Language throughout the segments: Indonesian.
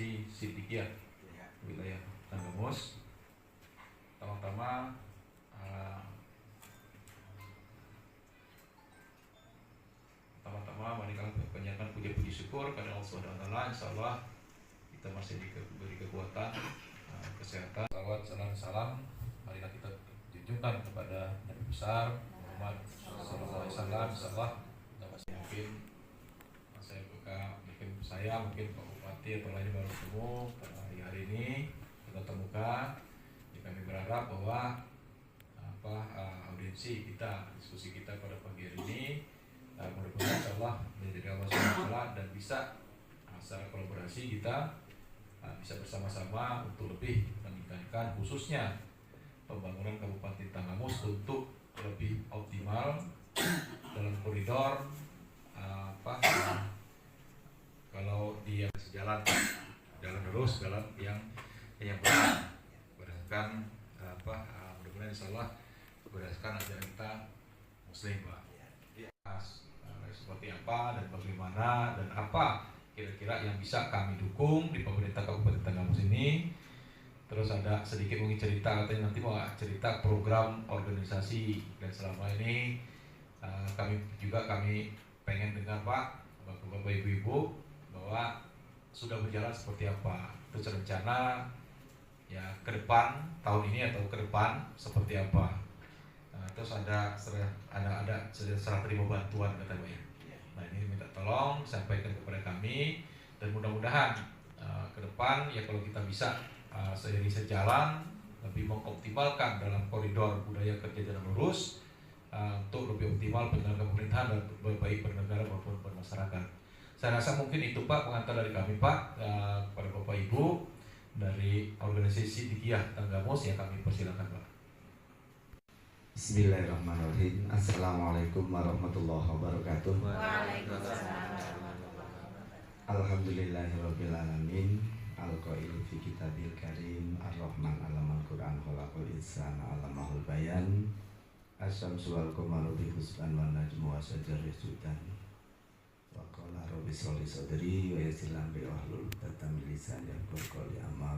organisasi Siddiqiyah wilayah Tanggamus. Pertama-tama mari kami panjatkan puji syukur kepada Allah Subhanahu wa taala. Insyaallah kita masih diberi kekuatan, kesehatan. Salam marilah kita junjungkan kepada Nabi besar Muhammad sallallahu alaihi wasallam. Insyaallah kita masih mungkin Pak Bupati atau lain baru ketemu hari ini kita temukan. Kami berharap bahwa audiensi kita, diskusi kita pada pagi hari ini mudah-mudahan insyaallah menjadi Allah SWT dan bisa secara kolaborasi kita bisa bersama-sama untuk lebih meningkatkan khususnya pembangunan Kabupaten Tanggamus untuk lebih optimal dalam koridor kalau dia jalan lurus dalam yang benar berdasarkan mudah-mudahan insyaallah berdasarkan ajaran kita Muslim, Pak. Seperti apa dan bagaimana dan apa kira-kira yang bisa kami dukung di pemerintah Kabupaten Tanggamus ini. Terus ada sedikit mungkin cerita, katanya nanti mau cerita program organisasi dan selama ini kami pengen dengar Pak, Bapak Ibu bahwa sudah berjalan seperti apa. Terus rencana ya ke depan tahun ini atau ke depan seperti apa. Terus ada serah terima bantuan katanya. Nah ini minta tolong sampaikan kepada kami dan mudah-mudahan ke depan ya kalau kita bisa seiring sejalan lebih mengoptimalkan dalam koridor budaya kerja jalan lurus untuk lebih optimal penyelenggaraan pemerintahan dan baik bernegara maupun bermasyarakat. Saya rasa mungkin itu Pak pengantar dari kami Pak kepada Bapak Ibu dari organisasi Siddiqiyah Tanggamus yang kami persilakan Pak. Bismillahirrahmanirrahim. Assalamualaikum warahmatullahi wabarakatuh. Waalaikumsalam warahmatullahi wabarakatuh. Alhamdulillahirabbil alamin. Al-qail fi kitabil karim ar-rahman alamal quran khalaqal insana alamahul bayan. Asyamsu wal qamaru bi husban wan najmu wasyajaru yasjudan. Wa qala rabbi sholli sadri wa yassir li wahlul 'uqdatam min lisani yafqahu qawli. Amal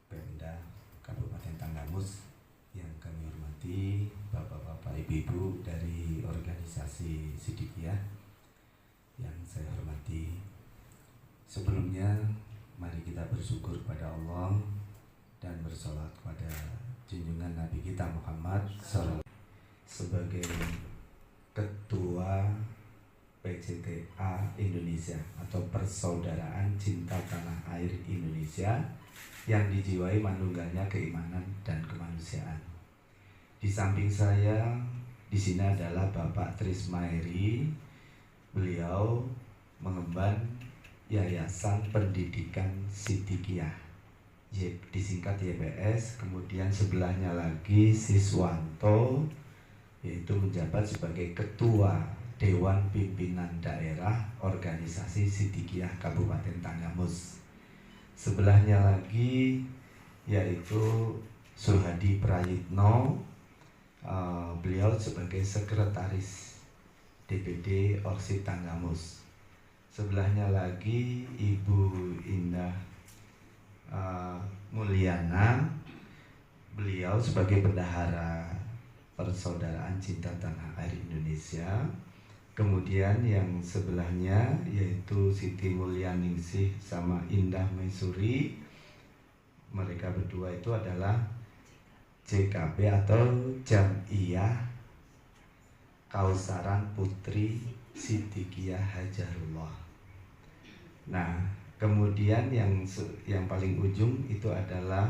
Pemda Kabupaten Tanggamus yang kami hormati Bapak-bapak, Ibu-ibu dari organisasi Siddiqiyah yang saya hormati. Sebelumnya mari kita bersyukur pada Allah dan bersolawat kepada junjungan Nabi kita Muhammad SAW. Sebagai Ketua PCTA Indonesia atau Persaudaraan Cinta Tanah Air Indonesia yang dijiwai manunggalnya keimanan dan kemanusiaan. Di samping saya di sini adalah Bapak Trismairi. Beliau mengemban Yayasan Pendidikan Siddiqiyah, disingkat YPS. Kemudian sebelahnya lagi Siswanto, yaitu menjabat sebagai Ketua Dewan Pimpinan Daerah Organisasi Siddiqiyah Kabupaten Tanggamus. Sebelahnya lagi yaitu Suhadi Prayitno, beliau sebagai Sekretaris DPD Orsid Tanggamus. Sebelahnya lagi Ibu Indah Mulyana, beliau sebagai Bendahara Persaudaraan Cinta Tanah Air Indonesia. Kemudian yang sebelahnya yaitu Siti Mulyaningsih sama Indah Maisuri. Mereka berdua itu adalah JKP atau Jam'iyah Kausaran Putri Siddiqiyah Hajarullah. Nah, kemudian yang paling ujung itu adalah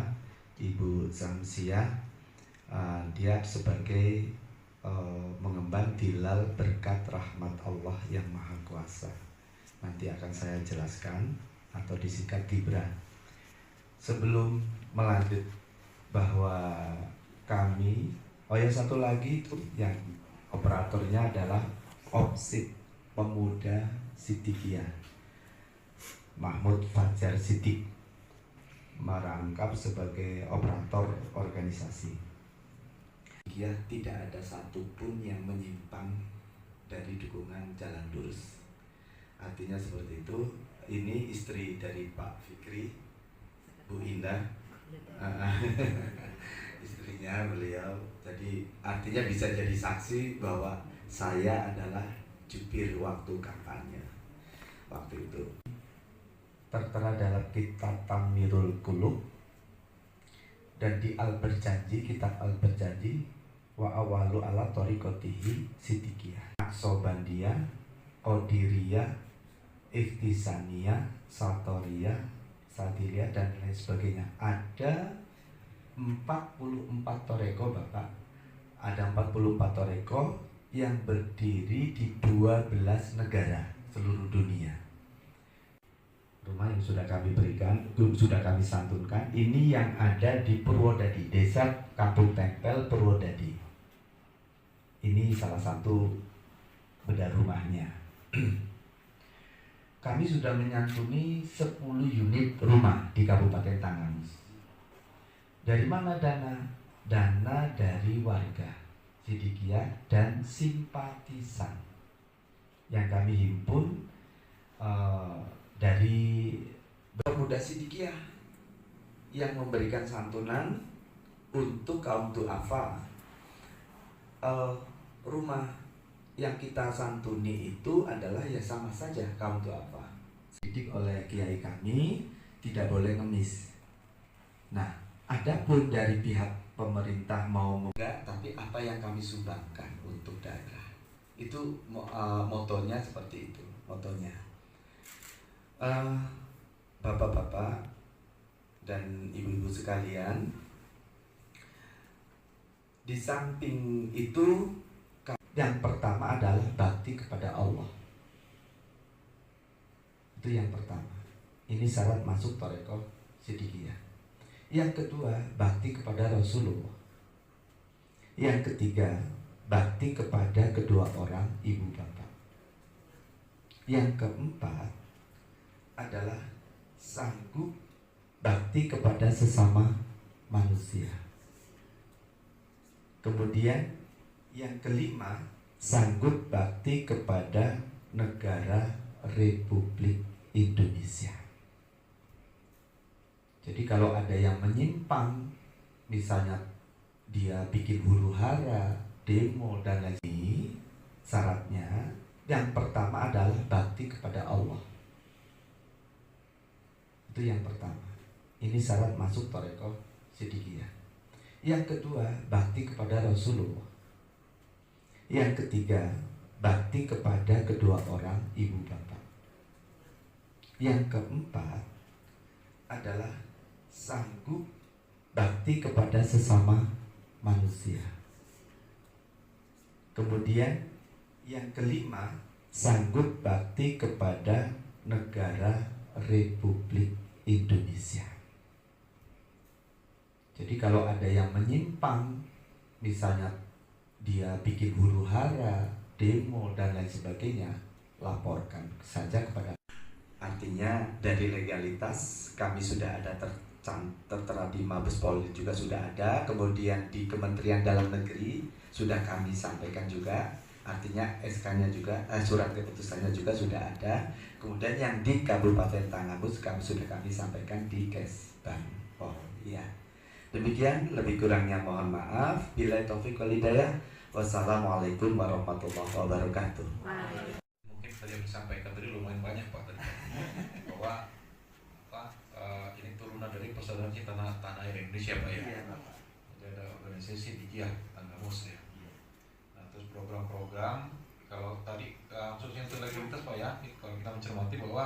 Ibu Samsiah. Dia sebagai mengemban Dilal Berkat Rahmat Allah yang Maha Kuasa. Nanti akan saya jelaskan atau disingkat Dibra. Sebelum melanjut bahwa kami, satu lagi itu yang operatornya adalah OPSID Pemuda Siddiqiyah. Mahmud Fajar Siddiq merangkap sebagai operator organisasi. Tidak ada satupun yang menyimpang dari dukungan jalan lurus. Artinya seperti itu, ini istri dari Pak Fikri, Bu Indah, istrinya beliau. Jadi artinya bisa jadi saksi bahwa saya adalah jubir waktu kampanye waktu itu. Tertera dalam kitab Tamirul Qulub dan di Al-Berjanji, kitab Al-Berjanji, wa awalu ala tariqatihi sidikiyah, Aksobandiyah, Qadiriyah, Iftisaniyah, Satoriyah, Sadiliyah, dan lain sebagainya. Ada 44 toreko Bapak. Ada 44 toreko yang berdiri di 12 negara seluruh dunia. Rumah yang sudah kami berikan, sudah kami santunkan, ini yang ada di Purwodadi, Desa Kampung Tempel Purwodadi. Ini salah satu beda rumahnya. Kami sudah menyantuni 10 unit rumah di Kabupaten Tangamus. Dari mana dana? Dana dari warga Sidikiyah dan simpatisan yang kami himpun dari pemuda Sidikiyah yang memberikan santunan untuk kaum du'afa. Rumah yang kita santuni itu adalah ya sama saja kaum du'afa. Didik oleh kiai kami tidak boleh ngemis. Nah, adapun dari pihak pemerintah mau enggak, tapi apa yang kami sumbangkan untuk daerah itu motonya seperti itu, motonya. Bapak-bapak dan ibu-ibu sekalian, di samping itu yang pertama adalah bakti kepada Allah. Itu yang pertama. Ini syarat masuk Thariqah Sidikiyah. Yang kedua, bakti kepada Rasulullah. Yang ketiga, bakti kepada kedua orang ibu bapak. Yang keempat adalah sanggup bakti kepada sesama manusia. Kemudian yang kelima, sanggup bakti kepada negara Republik Indonesia. Jadi kalau ada yang menyimpang, misalnya dia bikin huru-hara, demo dan lain sebagainya, syaratnya yang pertama adalah bakti kepada Allah. Itu yang pertama. Ini syarat masuk Thariqah Sidikiyah. Yang kedua, bakti kepada Rasulullah. Yang ketiga, bakti kepada kedua orang ibu bapak. Yang keempat adalah sanggup bakti kepada sesama manusia. Kemudian yang kelima, sanggup bakti kepada negara Republik Indonesia. Jadi kalau ada yang menyimpang, misalnya dia bikin huru-hara, demo dan lain sebagainya, laporkan saja kepada. Artinya dari legalitas kami sudah ada tertera di Mabes Polri juga sudah ada, kemudian di Kementerian Dalam Negeri sudah kami sampaikan juga, artinya SK-nya juga, surat keputusannya juga sudah ada. Kemudian yang di Kabupaten Tangamus sudah kami sampaikan di Kesbang Polri. Ya. Demikian, lebih kurangnya mohon maaf. Billahi taufiq wal hidayah. Wassalamualaikum warahmatullahi wabarakatuh. Mungkin tadi yang disampaikan tadi lumayan banyak Pak tadi. Bahwa ini turunan dari persaudaraan cinta tanah air Indonesia Pak ya. Iya, Bapak. Jadi ada organisasi Sidikiyah Tangamus ya. Nah, terus program-program kalau tadi khususnya untuk legalitas Pak ya, kalau kita mencermati bahwa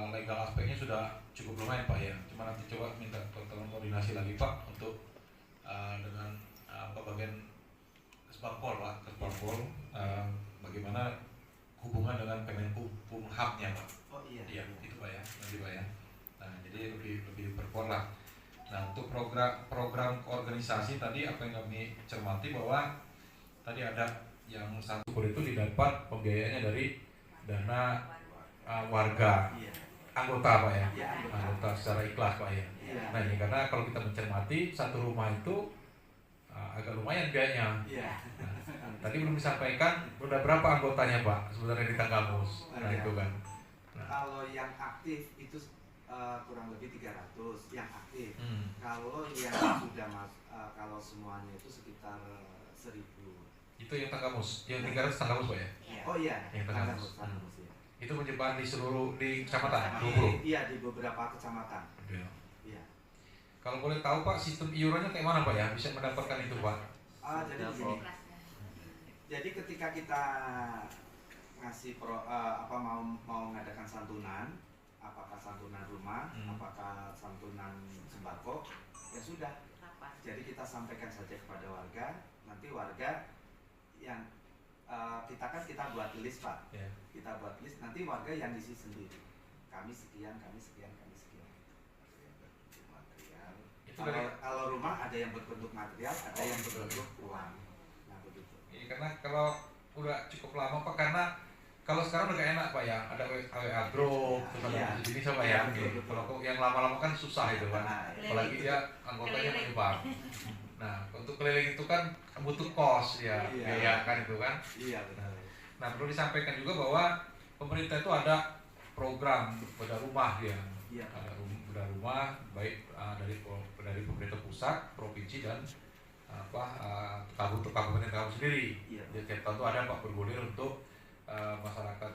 legal aspeknya sudah cukup lumayan Pak ya. Cuma nanti coba minta tolong koordinasi lagi Pak untuk dengan bagian Kesbangpol Pak, Kesbangpol bagaimana hubungan dengan Kemenkumhamnya Pak. Oh iya. Iya, itu Pak ya, nanti Pak ya. Nah, jadi lebih diperkuat lah. Nah, untuk program organisasi tadi apa yang kami cermati bahwa tadi ada yang satu itu didapat pembiayaannya dari dana warga anggota Pak ya, anggota secara ikhlas Pak ya. Nah ini karena kalau kita mencermati satu rumah itu agak lumayan biayanya. Nah, tadi belum disampaikan udah berapa anggotanya Pak sebenarnya di Tangamus. Nah itu kan. Nah Kalau yang aktif itu kurang lebih 300 yang aktif. Kalau yang sudah kalau semuanya itu sekitar 1000. Itu yang Tanggamus, yang 300 Tanggamus Pak ya? Oh iya, yang Tanggamus. Ya. Itu menyebar di seluruh di kecamatan, 20? Iya, di beberapa kecamatan. Iya. Kalau boleh tahu Pak, sistem iurannya kayak mana Pak ya? Bisa mendapatkan itu Pak? Jadi begini. Jadi ketika kita ngasih mau mengadakan santunan, apakah santunan rumah, apakah santunan sembako, ya sudah. Jadi kita sampaikan saja kepada warga, nanti warga yang kita buat list Pak. Yeah. Kita buat list, nanti warga yang isi sendiri. Kami sekian, kami sekian, kami sekian. Material. Kalau rumah ada yang berbentuk material, ada yang berbentuk uang. Nah begitu. Iya, karena kalau udah cukup lama Pak, karena kalau sekarang udah gak enak Pak ya, ada WA Group, terus ada jenis apa ya. Kalau yang lama-lama kan susah itu Pak. Apalagi dia anggotanya menyebar. Nah, untuk keliling itu kan butuh kos ya, biaya kan itu kan. Iya benar. Nah, perlu disampaikan juga bahwa pemerintah itu ada program bedah rumah ya. Ada bedah rumah baik dari pemerintah pusat, provinsi dan kabupaten kamu sendiri. Jadi tiap tahun itu ada Pak bergulir untuk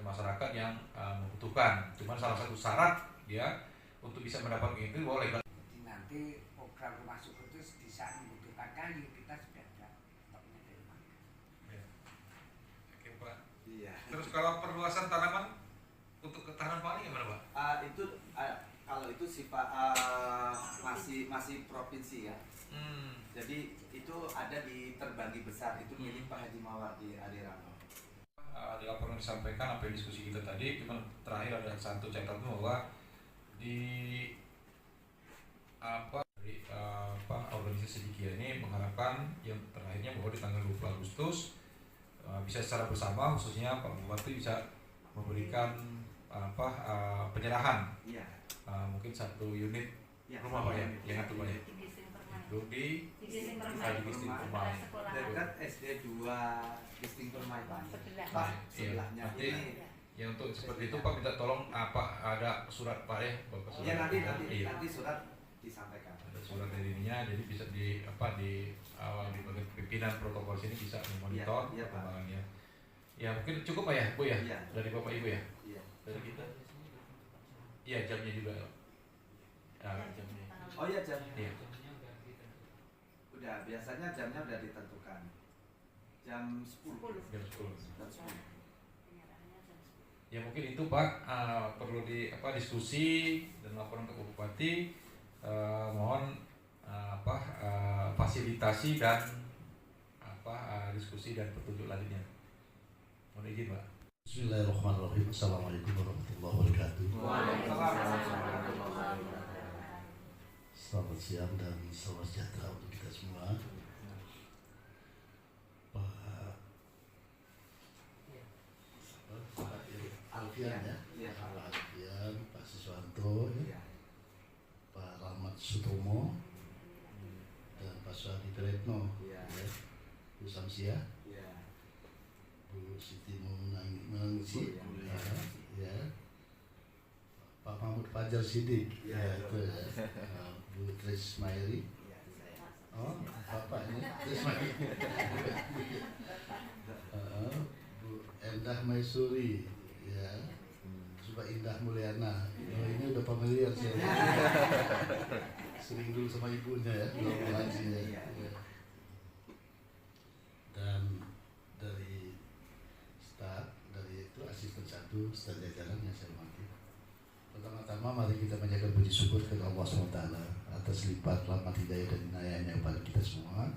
masyarakat yang membutuhkan. Cuman salah satu syarat ya untuk bisa mendapatkan itu bahwa legal. Nanti program rumah subur itu di saat membutuhkan kayu kita sudah ada stoknya dari mana. Oke Pak. Iya. Terus kalau perluasan tanaman untuk ketahanan pangan gimana Pak? Kalau itu sifat masih provinsi ya. Jadi itu ada di Terbanggi Besar, itu milik Pak Haji Mawardi Adirano. Di laporan disampaikan apa yang diskusi kita tadi, cuman terakhir ada satu catatan bahwa di organisasi Dikia ini mengharapkan yang terakhirnya bahwa di tanggal 20 Agustus bisa secara bersama, khususnya Pak Bupati bisa memberikan penyerahan mungkin 1 unit rumah Pak ya, yang itu Pak ya, itu di Disting Permai dekat SD 2 Disting Permai Pak. Sebelahnya ini. Ya untuk seperti itu Pak minta tolong ada surat Pak ya, Bapak surat. Ya nanti surat disampaikan. Ada surat dari ininya, jadi bisa di bagian pimpinan protokol sini bisa memonitor perkembangannya. Ya mungkin cukup Pak ya Bu ya, dari Bapak Ibu ya. Dari kita. Iya jamnya juga. Jamnya. Oh iya jamnya. Iya. Udah biasanya jamnya udah ditentukan. Jam 10. Jam 10. Jam 10. Ya mungkin itu Pak perlu diskusi dan laporan ke Bupati. Mohon fasilitasi dan diskusi dan petunjuk lanjutnya. Mohon izin Pak. Bismillahirrahmanirrahim. Assalamualaikum warahmatullahi wabarakatuh. Selamat siang dan selamat sejahtera untuk kita semua. Pak Alfian ya, Pak Alfian, Pak Siswanto, Pak Rahmat Sutomo, dan Pak Suhadi Tretno, Bu Samsia, Bu Siti Menangisi, Pak Mahmud Fajar Sidik, itu ya, Bu Tris Mairi, Bapak ini Tris Mairi, Bu Endah Maisuri, ya, Pak Indah Mulyana, ini udah familiar sih, sering dulu sama ibunya ya, belum ngaji ya. Dan dari staf, dari itu asisten 1, staf jajaran yang saya hormati. Pertama-tama mari kita menjaga puji syukur kepada Allah SWT atas lipat rahmat hidayah dan inayahnya kepada kita semua.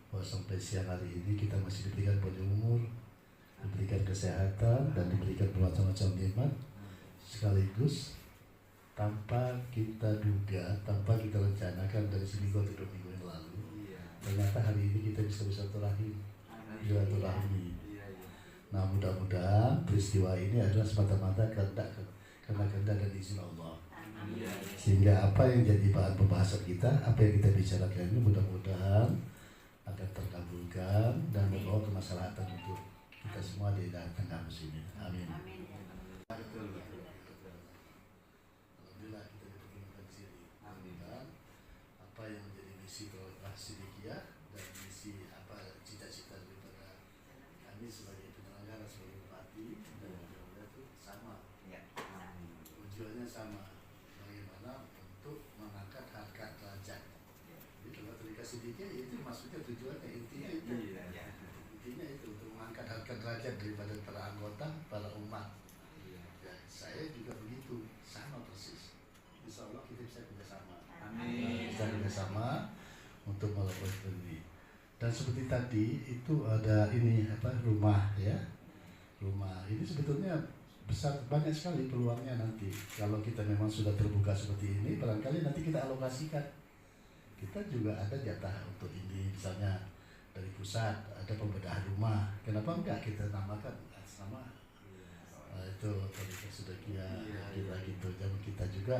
Bahwa sampai siang hari ini kita masih diberikan panjang umur, diberikan kesehatan dan diberikan bermacam-macam nikmat sekaligus tanpa kita duga, tanpa kita rencanakan dari seminggu atau 2 minggu yang lalu. Ternyata hari ini kita bisa bersilaturahmi. Nah mudah-mudahan peristiwa ini adalah semata-mata kehendak dan izin Allah. Sehingga apa yang jadi bahan pembahasan kita, apa yang kita bicarakan ini mudah-mudahan akan terkabulkan dan membawa kemaslahatan untuk kita semua di dalam kampus ini. Amin. Siddiqiyah dan misi cita-cita daripada kami sebagai penyelenggara, sebagai bupati dan juga itu sama. Tujuannya sama, bagaimana untuk mengangkat harkat derajat. Jadi kalau Tarikat Siddiqiyah itu maksudnya tujuannya intinya itu. Intinya itu untuk mengangkat harkat derajat daripada para anggota, para umat. Ya, saya juga begitu, sama persis. Insya Allah kita bisa bekerjasama. Bisa bekerjasama untuk melakukan ini. Dan seperti tadi itu ada ini rumah ya. Rumah ini sebetulnya besar, banyak sekali peluangnya nanti. Kalau kita memang sudah terbuka seperti ini, barangkali nanti kita alokasikan. Kita juga ada jatah untuk ini, misalnya dari pusat ada pembedahan rumah. Kenapa enggak kita namakan atas nama itu Tarikat Siddiqiyah kita gitu. Dan kita juga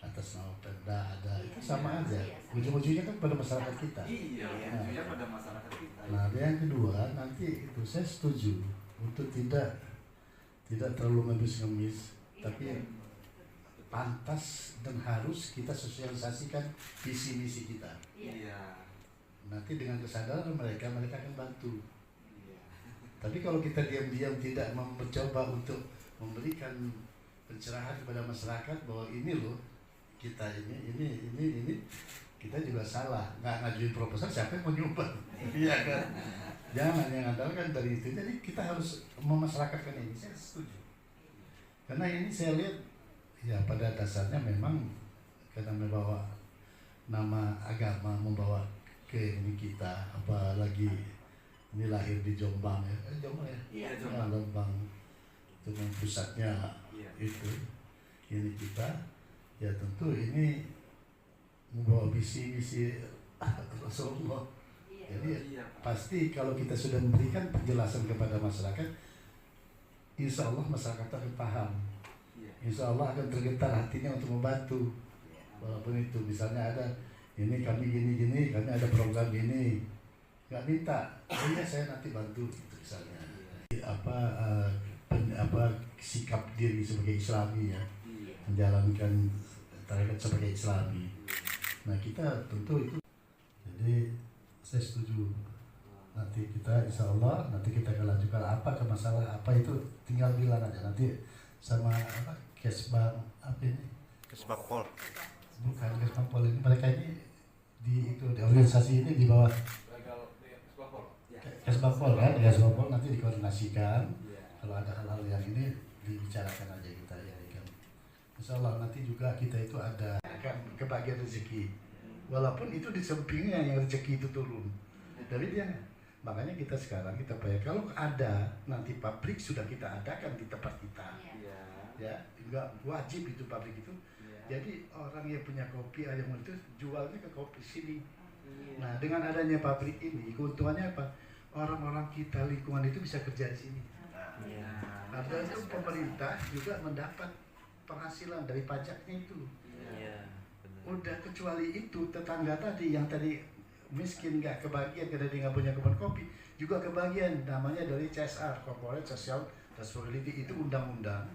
atas nama Pemda ada, itu sama aja. Ujung-ujungnya kan pada masyarakat kita. Ujungnya pada masyarakat kita. Nah, yang kedua nanti itu saya setuju untuk tidak terlalu ngemis-ngemis, tapi pantas dan harus kita sosialisasikan visi misi kita. Nanti dengan kesadaran mereka akan bantu. Tapi kalau kita diam-diam tidak mencoba untuk memberikan pencerahan kepada masyarakat bahwa ini loh kita ini kita juga salah, nggak ngajuin proposal, siapa yang mau nyumbang? Iya kan? Jangan hanya mengandalkan dari itu. Jadi kita harus memasyarakatkan ini. Saya setuju. Karena ini saya lihat ya pada dasarnya memang karena membawa nama agama, membawa ke ini kita, apalagi ini lahir di Jombang ya, Jombang ya, Jombang itu pusatnya itu ini kita. Ya tentu ini membawa visi-visi Rasulullah. Jadi pasti kalau kita sudah memberikan penjelasan kepada masyarakat, insya Allah masyarakat akan paham. Insya Allah akan tergetar hatinya untuk membantu. Walaupun itu misalnya ada ini kami gini, kami ada program ini, nggak minta, iya saya nanti bantu gitu misalnya. Sikap diri sebagai Islami ya, menjalankan tarekat sebagai Islami. Nah kita tentu itu. Jadi saya setuju. Nanti kita insya Allah nanti kita akan lanjutkan apa ke masalah apa itu tinggal bilang aja nanti sama Kesbang ini. Kesbangpol. Bukan Kesbangpol ini, mereka ini di organisasi ini di bawah Kesbangpol kan, Kesbangpol nanti dikoordinasikan. Kalau ada hal-hal yang ini dibicarakan aja kita ya kan. Insya Allah nanti juga kita itu ada kebagian rezeki. Walaupun itu di sampingnya yang rezeki itu turun. Dari dia. Makanya kita sekarang kita bayar. Kalau ada nanti pabrik sudah kita adakan di tempat kita. Ya, juga wajib itu pabrik itu. Jadi orang yang punya kopi ayam itu jualnya ke kopi sini. Nah, dengan adanya pabrik ini keuntungannya apa? Orang-orang kita lingkungan itu bisa kerja di sini. Ada itu pemerintah juga mendapat penghasilan dari pajaknya itu. Udah kecuali itu tetangga tadi yang tadi miskin nggak kebagian karena dia nggak punya kebun kopi juga kebagian namanya dari CSR Corporate Social Responsibility itu undang-undang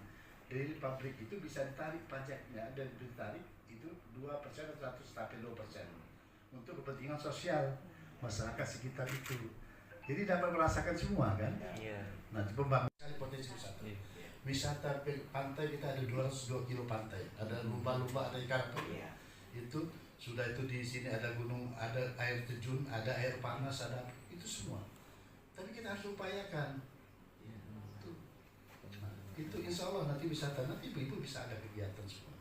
dari pabrik itu bisa ditarik pajaknya dan ditarik itu 2% atau 100 sampai 2% untuk kepentingan sosial masyarakat sekitar itu. Jadi dapat merasakan semua kan? Nah, pembangunan potensi wisata. Wisata pantai kita ada 202 kilo pantai, ada lumba-lumba, ada ikan itu sudah itu di sini ada gunung, ada air terjun, ada air panas, ada itu semua. Tapi kita harus upayakan. Itu insya Allah nanti wisata, nanti ibu bisa ada kegiatan semua.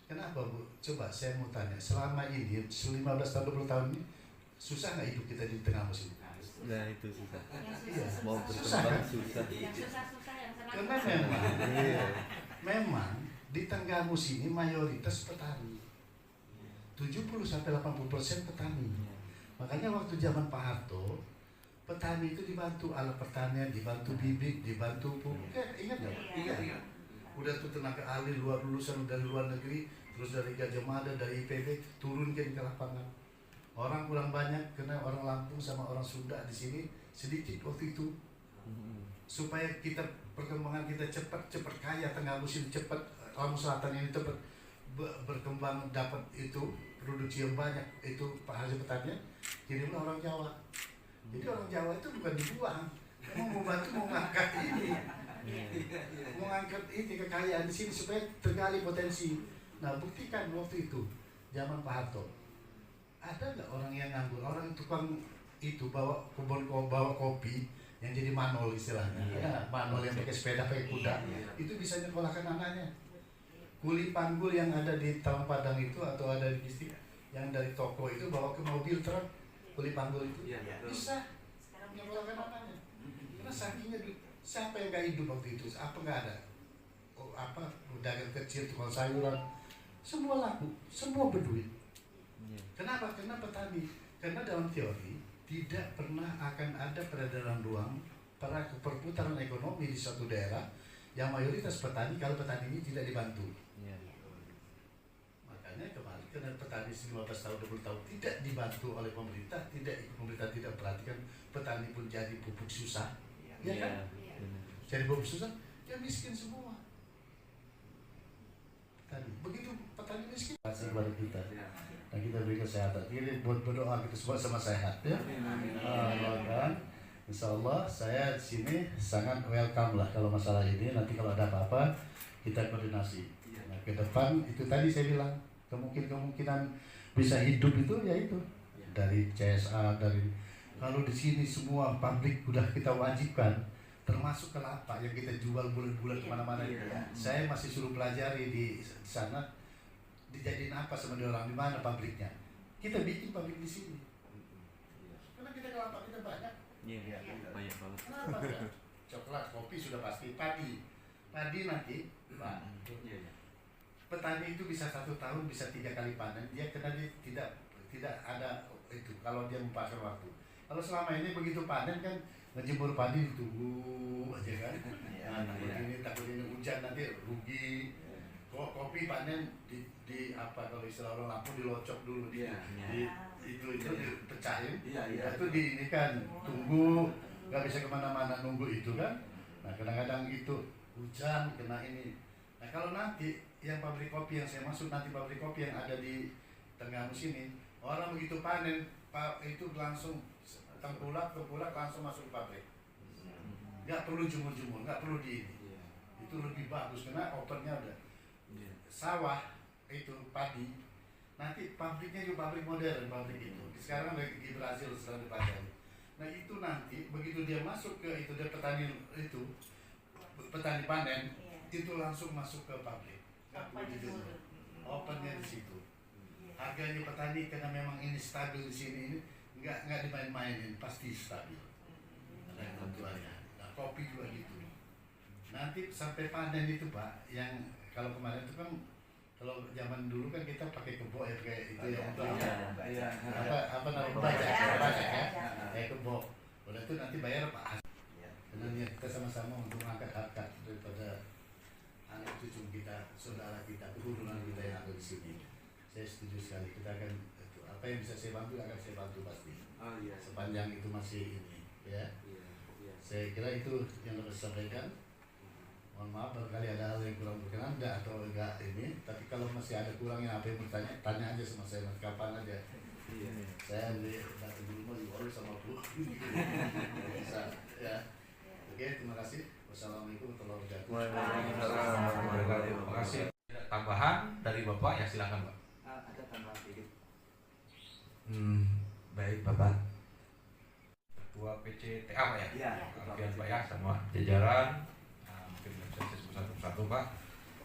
Kenapa Bu? Coba saya mau tanya, selama ini 15 tahun 20 tahun ini susah nggak hidup kita di tengah musim? Nah itu susah. Iya. Mau berkembang susah. Yang susah-susah yang senang. Karena memang di tengah musim ini mayoritas petani. 70-80% petani. Makanya waktu zaman Pak Harto, petani itu dibantu alat pertanian, dibantu bibit, dibantu pupuk. Ingat nggak? Ingat. Udah tuh tenaga ahli lulusan dari luar negeri, terus dari Gajah Mada, dari IPB turunkan ke lapangan. Orang kurang banyak karena orang Lampung sama orang Sunda di sini sedikit waktu itu. Supaya kita perkembangan kita cepat kaya, tengah musim cepat, Lampung Selatan ini cepat berkembang dapat itu produksi yang banyak itu hasil pertanian, jadilah orang Jawa. Jadi orang Jawa itu bukan dibuang, memang mau bantu mau ngangkat ini, mau ngangkat ini kekayaan di sini supaya tergali potensi. Nah buktikan waktu itu zaman Pak Harto, ada nggak orang yang nganggur, orang tukang itu bawa bawa kopi yang jadi manol istilahnya, manol yang pakai sepeda pakai kuda, itu bisa nyekolahkan anaknya. Kuli panggul yang ada di Taman Padang itu atau ada di distrik yang dari toko itu bawa ke mobil truk, kuli panggul itu bisa nyekolahkan anaknya. Karena sakingnya siapa yang nggak hidup waktu itu? Apa nggak ada? Apa pedagang kecil, tukang sayuran, semua laku, semua berduit. Kenapa? Karena petani. Karena dalam teori tidak pernah akan ada peredaran uang, perputaran ekonomi di suatu daerah yang mayoritas petani kalau petani ini tidak dibantu. Makanya kemarin karena petani 15 tahun 20 tahun tidak dibantu oleh pemerintah, pemerintah tidak perhatikan, petani pun jadi pupuk susah, ya kan? Jadi pupuk susah, ya miskin semua. Petani begitu petani miskin kasih kepada kita. Dan kita beri kesehatan. Ini buat berdoa kita semua sama sehat ya. Kan? Insya Allah saya di sini sangat welcome lah kalau masalah ini. Nanti kalau ada apa-apa kita koordinasi. Nah, ke depan itu tadi saya bilang kemungkinan bisa hidup itu ya itu dari CSA dari kalau di sini semua pabrik udah kita wajibkan termasuk kelapa yang kita jual bulan-bulan kemana-mana. Saya masih suruh pelajari di sana. Dijadiin apa sama dia orang, di mana pabriknya? Kita bikin pabrik di sini. Karena kita kelapa kita banyak. Iya, banyak banget. Kenapa enggak? Coklat, kopi sudah pasti, padi nanti, Pak. Petani itu bisa 1 tahun bisa 3 kali panen. Dia karena dia tidak ada itu kalau dia mempakai waktu. Kalau selama ini begitu panen kan ngejemur padi ditunggu aja kan. Takut ini hujan nanti rugi. Kopi panen di apa kalau istilah orang Lampung dilocok dulu itu dipecahin, itu ini kan tunggu nggak bisa kemana-mana nunggu itu kan. Nah kadang-kadang itu hujan kena ini. Nah kalau nanti yang pabrik kopi yang saya maksud nanti pabrik kopi yang ada di Tenggamus ini orang begitu panen itu langsung tengkulak langsung masuk ke pabrik, nggak perlu jemur-jemur, nggak perlu di ini. Itu lebih bagus karena opennya udah sawah itu padi nanti pabriknya juga pabrik modern pabrik itu sekarang di Brazil sedang dipelajari. Nah itu nanti begitu dia masuk ke itu dia petani panen itu langsung masuk ke pabrik nggak perlu dijemur, opennya di situ. Harganya petani karena memang ini stabil di sini ini nggak dimain-mainin pasti stabil. Ada ketentuannya. Nah kopi juga gitu. Nanti sampai panen itu Pak yang kalau kemarin itu kan kalau zaman dulu kan kita pakai kebo ya kayak itu ya untuk apa namanya baca ya kayak kebo. Udah itu nanti bayar Pak. Karena niat kita sama-sama untuk mengangkat harkat daripada anak cucu kita, saudara kita, keturunan kita yang ada di sini. Saya setuju sekali kita akan apa yang bisa saya bantu akan saya bantu pasti. Sepanjang itu masih ini ya. Saya kira itu yang harus sampaikan. Mohon maaf barangkali ada hal yang kurang berkenan atau enggak ini, tapi kalau masih ada kurang yang apa yang bertanya, tanya aja sama saya kapan aja. Saya datang di rumah diurus sama Bu. Bisa ya. Oke, terima kasih. Wassalamualaikum warahmatullahi wabarakatuh. Terima kasih. Tambahan dari Bapak ya silakan Pak. Ada tambahan sedikit. Baik Bapak. Ketua PCTA Pak ya. Iya. Alfian Pak ya semua jajaran. Mungkin bisa saya sebut satu-satu Pak.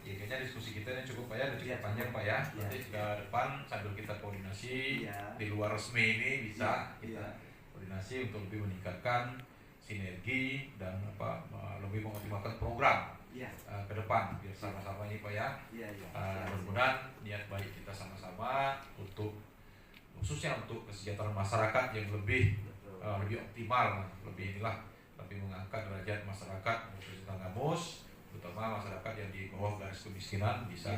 Ya, kayaknya diskusi kita ini cukup Pak ya, cukup panjang Pak ya. Nanti ke depan sambil kita koordinasi di luar resmi ini bisa kita koordinasi untuk lebih meningkatkan sinergi dan apa lebih mengoptimalkan program ke depan biar sama-sama ini Pak ya. Mudah-mudahan niat baik kita sama-sama untuk khususnya untuk kesejahteraan masyarakat yang lebih optimal, lebih mengangkat derajat masyarakat Tenggamus, terutama masyarakat yang di bawah garis kemiskinan bisa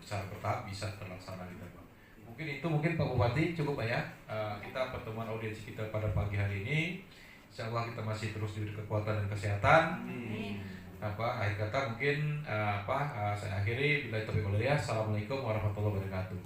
secara bertahap bisa terlaksana gitu Pak. Mungkin Pak Bupati cukup Pak ya. Kita pertemuan audiensi kita pada pagi hari ini. Insyaallah kita masih terus diberi kekuatan dan kesehatan. Akhir kata mungkin saya akhiri bila taufiq wal hidayah. Assalamualaikum warahmatullahi wabarakatuh.